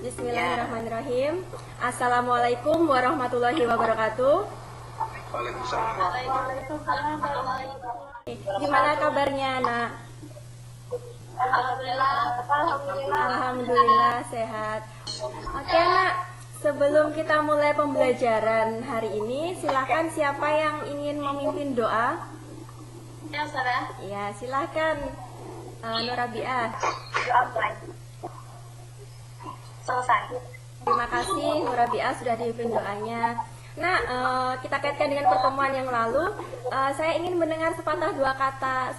Bismillahirrahmanirrahim. Assalamualaikum warahmatullahi wabarakatuh. Waalaikumsalam. Gimana kabarnya, Nak? Alhamdulillah sehat. Oke, Nak. Sebelum kita mulai pembelajaran hari ini, silakan siapa yang ingin memimpin doa? Ya, Sarah. Ya, silakan. Nur Rabi'ah. Selesai. Terima kasih Nur Rabi'ah sudah dipimpin doanya. Nah, kita kaitkan dengan pertemuan yang lalu. Saya ingin mendengar sepatah dua patah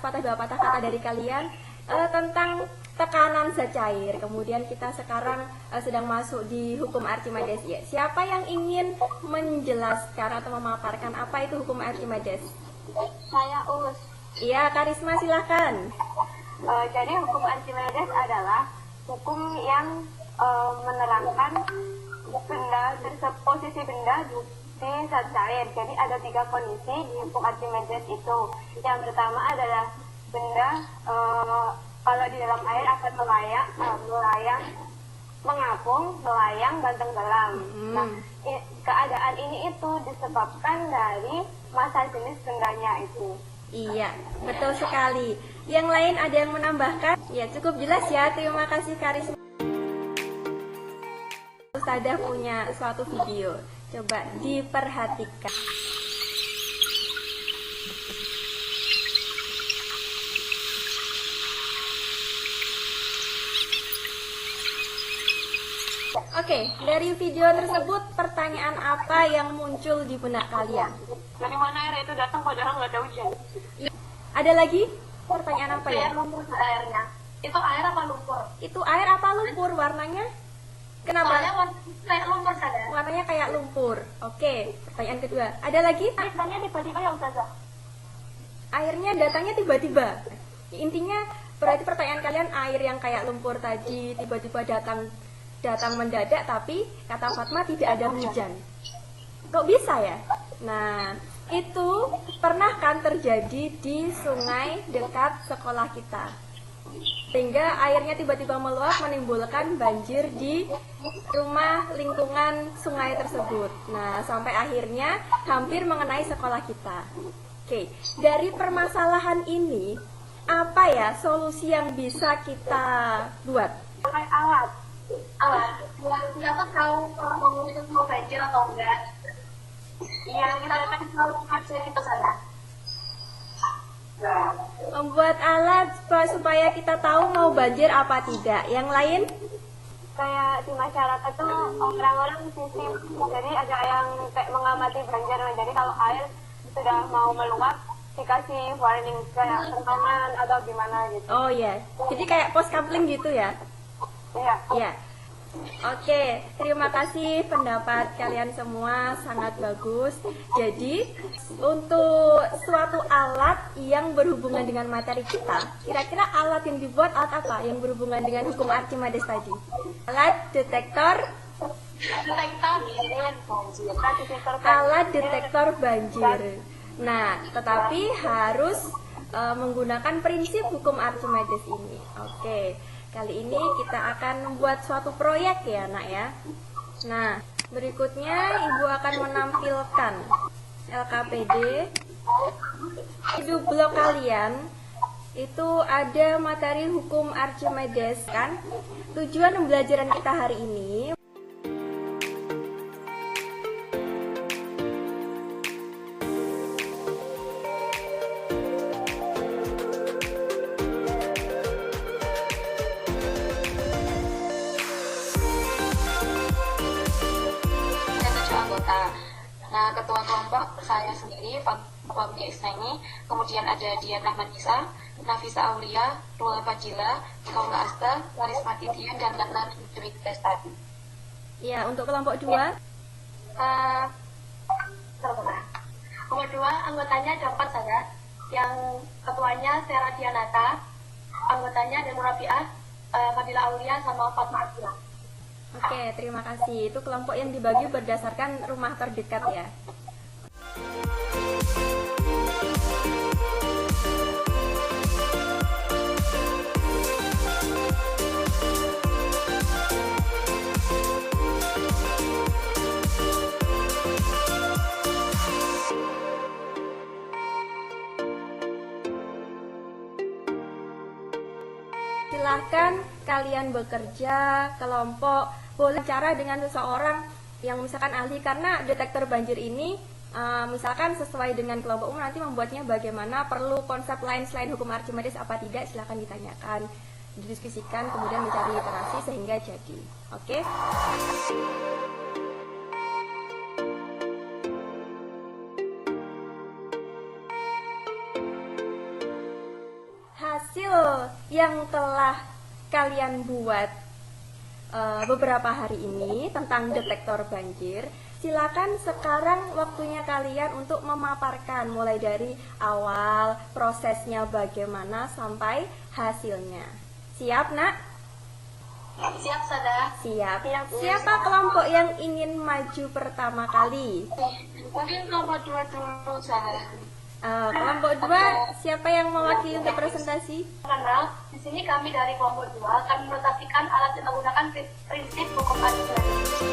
kata dari kalian tentang tekanan zat cair. Kemudian kita sekarang sedang masuk di hukum Archimedes. Ya, siapa yang ingin menjelaskan atau memaparkan apa itu hukum Archimedes? Saya Ulus. Iya, Karisma silakan. Jadi hukum Archimedes adalah hukum yang menerangkan posisi benda di zat cair. Jadi ada 3 kondisi di hukum Archimedes itu. Yang pertama adalah benda kalau di dalam air akan melayang, mengapung, melayang, dan tenggelam. Nah, keadaan ini itu disebabkan dari massa jenis bendanya itu. Iya, betul sekali. Yang lain ada yang menambahkan? Ya, cukup jelas ya. Terima kasih Karisma. Ustazah punya suatu video. Coba diperhatikan. Oke, dari video tersebut pertanyaan apa yang muncul di benak kalian? Dari mana air itu datang padahal nggak ada hujan? Ada lagi? Pertanyaan apa ya? Kayak lumpur airnya. Itu air apa lumpur? Itu air apa lumpur warnanya? Kenapa? Soalnya kayak lumpur saja. Warnanya kayak lumpur. Oke, pertanyaan kedua. Ada lagi? Airnya tiba-tiba ya Ustazah. Airnya datangnya tiba-tiba. Intinya berarti pertanyaan kalian air yang kayak lumpur tadi tiba-tiba datang mendadak, tapi kata Fatma tidak ada hujan. Kok bisa ya? Nah, itu pernah kan terjadi di sungai dekat sekolah kita. Sehingga airnya tiba-tiba meluap menimbulkan banjir di rumah lingkungan sungai tersebut. Nah, sampai akhirnya hampir mengenai sekolah kita. Oke, dari permasalahan ini, apa ya solusi yang bisa kita buat? Pakai alat. Kita tahu kalau itu mau banjir atau enggak. Iya, kita akan selalu hasil itu sana. Membuat alat supaya kita tahu mau banjir apa tidak. Yang lain? Kayak di masyarakat tuh orang-orang sistem, jadi ada yang kayak mengamati banjir. Jadi kalau air sudah mau meluap, dikasih warning kayak rentangan atau gimana gitu. Oh iya, jadi kayak pos coupling gitu ya? Iya. Iya. Oke, terima kasih pendapat kalian semua, sangat bagus. Jadi, untuk suatu alat yang berhubungan dengan materi kita, kira-kira alat yang dibuat alat apa yang berhubungan dengan hukum Archimedes tadi? Alat detektor alat detektor banjir. Nah, tetapi harus menggunakan prinsip hukum Archimedes ini. Oke. Kali ini kita akan membuat suatu proyek ya, Nak ya. Nah, berikutnya Ibu akan menampilkan LKPD. Di blog kalian itu ada materi hukum Archimedes kan. Tujuan pembelajaran kita hari ini Nah, ketua kelompok saya sendiri, Fatma Isnaini, kemudian ada Dian Rahmanisa, Nafisa Aulia, Rula Fajila, Kaula Asta, Larisma Tidian, dan Natna Dwi Testadi. Ya, untuk kelompok 2 Kelompok 2 anggotanya ada 4 saja. Yang ketuanya Sera Dianata, anggotanya ada Nur Rabi'ah, Fadila Aulia, sama Fatma Abdullah. Oke, terima kasih. Itu kelompok yang dibagi berdasarkan rumah terdekat ya. Silahkan kalian bekerja, kelompok, boleh cara dengan seseorang yang misalkan ahli, karena detektor banjir ini misalkan sesuai dengan kelompok umum nanti membuatnya bagaimana, perlu konsep lain selain hukum Archimedes apa tidak, silahkan ditanyakan, didiskusikan, kemudian mencari literasi sehingga jadi. Oke? Hasil yang telah kalian buat beberapa hari ini tentang detektor banjir, silakan sekarang waktunya kalian untuk memaparkan mulai dari awal prosesnya bagaimana sampai hasilnya. Siap, Nak? Siap, Sada. Siap. Siapa kelompok yang ingin maju pertama kali? Mungkin kelompok 2 dulu, Sada. Kelompok 2, siapa yang mewakili untuk presentasi? Karena di sini kami dari kelompok 2 akan menotasikan alat yang menggunakan prinsip hukum Archimedes.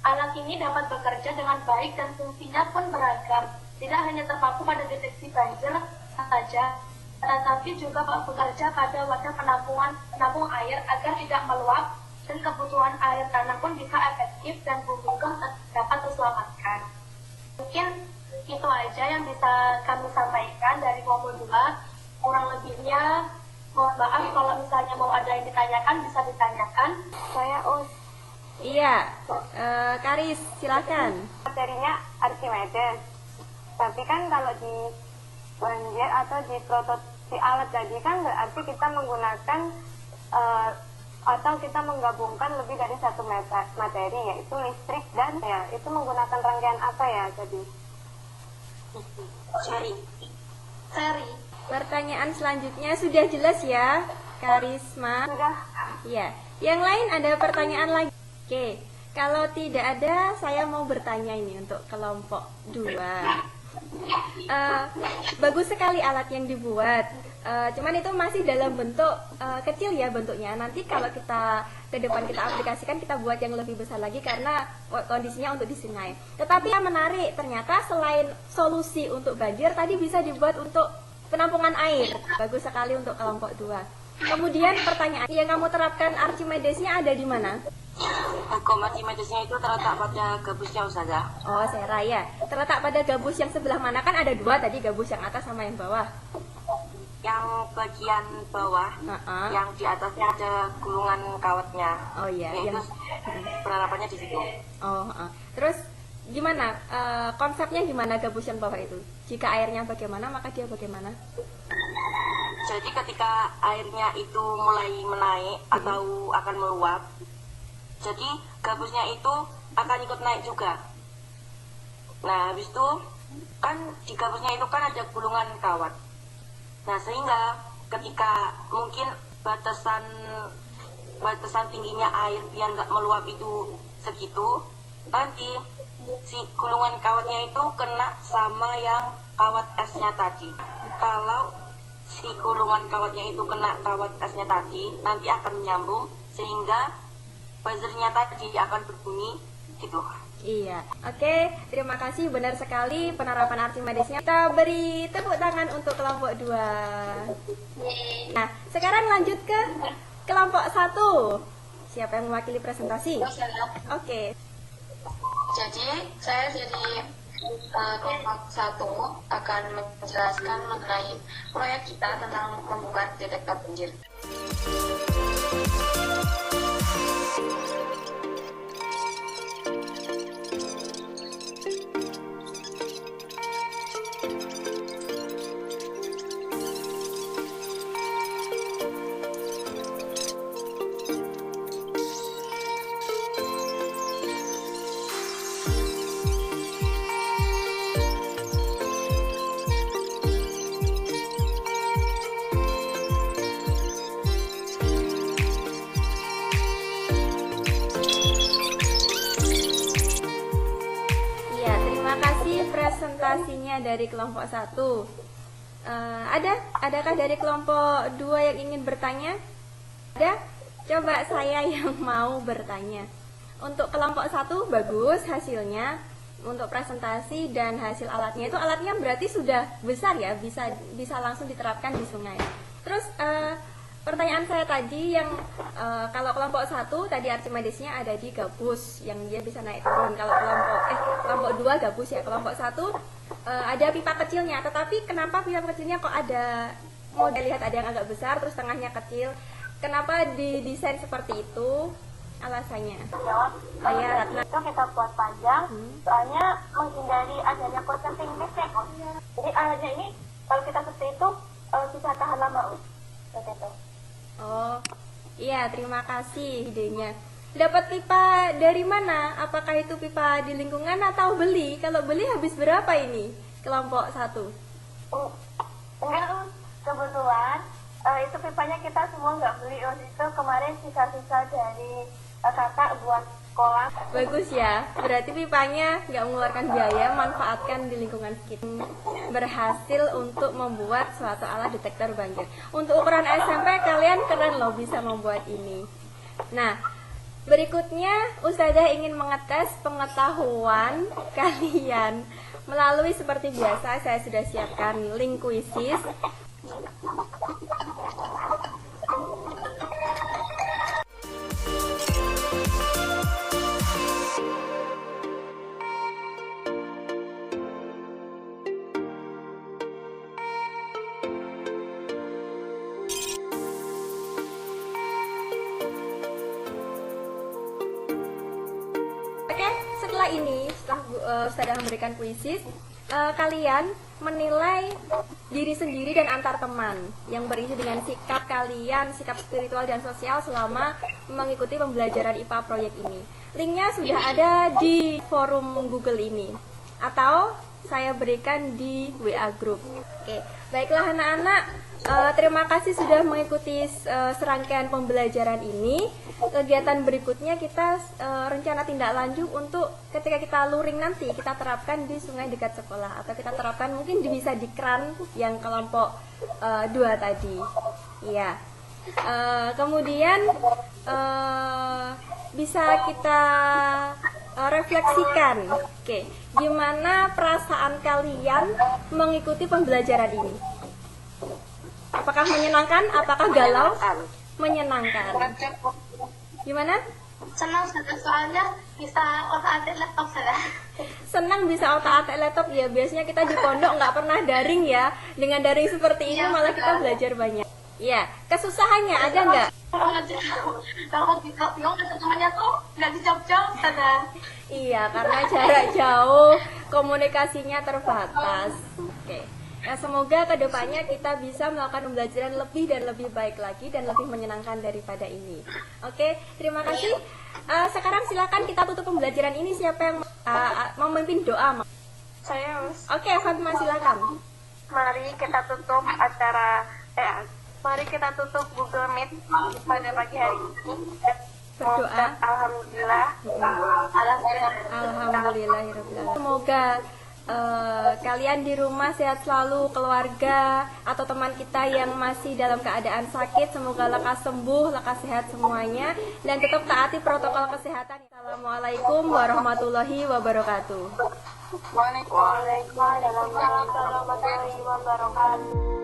Alat ini dapat bekerja dengan baik dan fungsinya pun beragam. Tidak hanya terpaku pada deteksi banjir saja, tetapi juga bekerja pada wadah penampung air agar tidak meluap, dan kebutuhan air tanah pun bisa efektif dan bumi dapat terselamatkan. Mungkin itu aja yang bisa kami sampaikan dari kelompok 2. Kurang lebihnya mohon maaf kalau misalnya mau ada yang ditanyakan bisa ditanyakan. Saya Iya, Karis, silakan. materinya Archimedes. Tapi kan kalau di banjir atau di prototipe alat tadi kan berarti kita menggunakan atau kita menggabungkan lebih dari satu materi, yaitu listrik dan ya itu menggunakan rangkaian apa ya tadi? Seri. Pertanyaan selanjutnya sudah jelas ya, Karisma? Sudah. Iya. Yang lain ada pertanyaan lagi? Oke, kalau tidak ada, saya mau bertanya ini untuk kelompok 2. Bagus sekali alat yang dibuat. Cuman itu masih dalam bentuk kecil ya bentuknya. Nanti kalau kita ke depan kita aplikasikan, kita buat yang lebih besar lagi karena kondisinya untuk di sungai. Tetapi yang menarik, ternyata selain solusi untuk banjir, tadi bisa dibuat untuk penampungan air. Bagus sekali untuk kelompok 2. Kemudian pertanyaan, yang kamu terapkan Archimedesnya ada di mana? Hukum Archimedesnya itu terletak pada gabusnya, Ustazah. Oh, Sera ya. Terletak pada gabus yang sebelah mana? Kan ada 2 tadi, gabus yang atas sama yang bawah. Yang bagian bawah, yang di atasnya ada gulungan kawatnya. Oh iya, Itu penerapannya di situ. Oh, terus gimana? Konsepnya gimana gabus yang bawah itu? Jika airnya bagaimana, maka dia bagaimana? Jadi ketika airnya itu mulai menaik atau akan meluap, jadi gabusnya itu akan ikut naik juga. Nah, habis itu kan di gabusnya itu kan ada gulungan kawat. Nah, sehingga ketika mungkin batasan tingginya air biar nggak meluap itu segitu, nanti si gulungan kawatnya itu kena sama yang kawat esnya tadi. Kalau si gulungan kawatnya itu kena kawat esnya tadi, nanti akan menyambung sehingga buzzernya tadi akan berbunyi gitu. Iya, oke, terima kasih, benar sekali penerapan Archimedesnya. Kita beri tepuk tangan untuk kelompok 2. Nah, sekarang lanjut ke kelompok 1. Siapa yang mewakili presentasi? Oke. Jadi saya jadi kelompok 1 akan menjelaskan mengenai proyek kita tentang membuat detektor banjir. Ya, terima kasih presentasinya dari kelompok 1. Adakah dari kelompok 2 yang ingin bertanya? Ada? Coba saya yang mau bertanya. Untuk kelompok 1 bagus hasilnya. Untuk presentasi dan hasil alatnya itu, alatnya berarti sudah besar ya, bisa langsung diterapkan di sungai. Terus pertanyaan saya tadi yang kalau kelompok 1 tadi Archimedesnya ada di gabus yang dia bisa naik turun. Kalau kelompok 2 gabus ya. Kelompok 1 ada pipa kecilnya, tetapi kenapa pipa kecilnya kok ada model, lihat ada yang agak besar terus tengahnya kecil. Kenapa didesain seperti itu? Alasannya. Jawab. Ya, Itu kita buat panjang, soalnya menghindari adanya korsleting listrik. Jadi alatnya ini kalau kita seperti itu bisa tahan lama. Seperti itu. Oh, iya, terima kasih idenya. Dapat pipa dari mana? Apakah itu pipa di lingkungan atau beli? Kalau beli habis berapa ini? Kelompok 1. Enggak, kebetulan itu pipanya kita semua nggak beli. Waktu itu kemarin sisa-sisa dari kakak buat kolam. Bagus ya, berarti pipanya nggak mengeluarkan biaya, manfaatkan di lingkungan sekitar. Berhasil untuk membuat suatu alat detektor banjir. Untuk ukuran SMP kalian keren loh bisa membuat ini. Nah, berikutnya Ustazah ingin mengetes pengetahuan kalian melalui seperti biasa saya sudah siapkan link kuisis. Oke, setelah ini, setelah Ustazah memberikan kuisis, kalian menilai diri sendiri dan antar teman yang berisi dengan sikap kalian, sikap spiritual dan sosial selama mengikuti pembelajaran IPA proyek ini. Linknya sudah ada di forum Google ini, atau saya berikan di WA group. Oke, baiklah anak-anak, terima kasih sudah mengikuti serangkaian pembelajaran ini. Kegiatan berikutnya kita rencana tindak lanjut untuk ketika kita luring nanti kita terapkan di sungai dekat sekolah, atau kita terapkan mungkin bisa di kran yang kelompok 2 tadi. Iya. Kemudian bisa kita refleksikan. Oke, gimana perasaan kalian mengikuti pembelajaran ini? Apakah menyenangkan? Apakah galau? Menyenangkan. Gimana? Senang soalnya bisa otak-atik laptop saya. Senang bisa otak-atik laptop ya. Biasanya kita di pondok nggak pernah daring ya. Dengan daring seperti ini malah kita belajar banyak. Ya, kesusahannya ada nggak? Kalau kita bingung temannya tuh nggak dijawab-jawab sana. Iya, karena jarak jauh, komunikasinya terbatas. Oke. Ya, semoga kedepannya kita bisa melakukan pembelajaran lebih dan lebih baik lagi dan lebih menyenangkan daripada ini. Oke, terima kasih. Sekarang silakan kita tutup pembelajaran ini. Siapa yang memimpin doa? Saya Oke, Fatma silakan. mari kita tutup acara mari kita tutup Google Meet pada pagi hari ini. Berdoa. Alhamdulillah. Alhamdulillahirrahmanirrahim. Semoga kalian di rumah sehat selalu, keluarga atau teman kita yang masih dalam keadaan sakit, semoga lekas sembuh, lekas sehat semuanya, dan tetap taati protokol kesehatan. Assalamualaikum warahmatullahi wabarakatuh. Waalaikumsalam warahmatullahi wabarakatuh.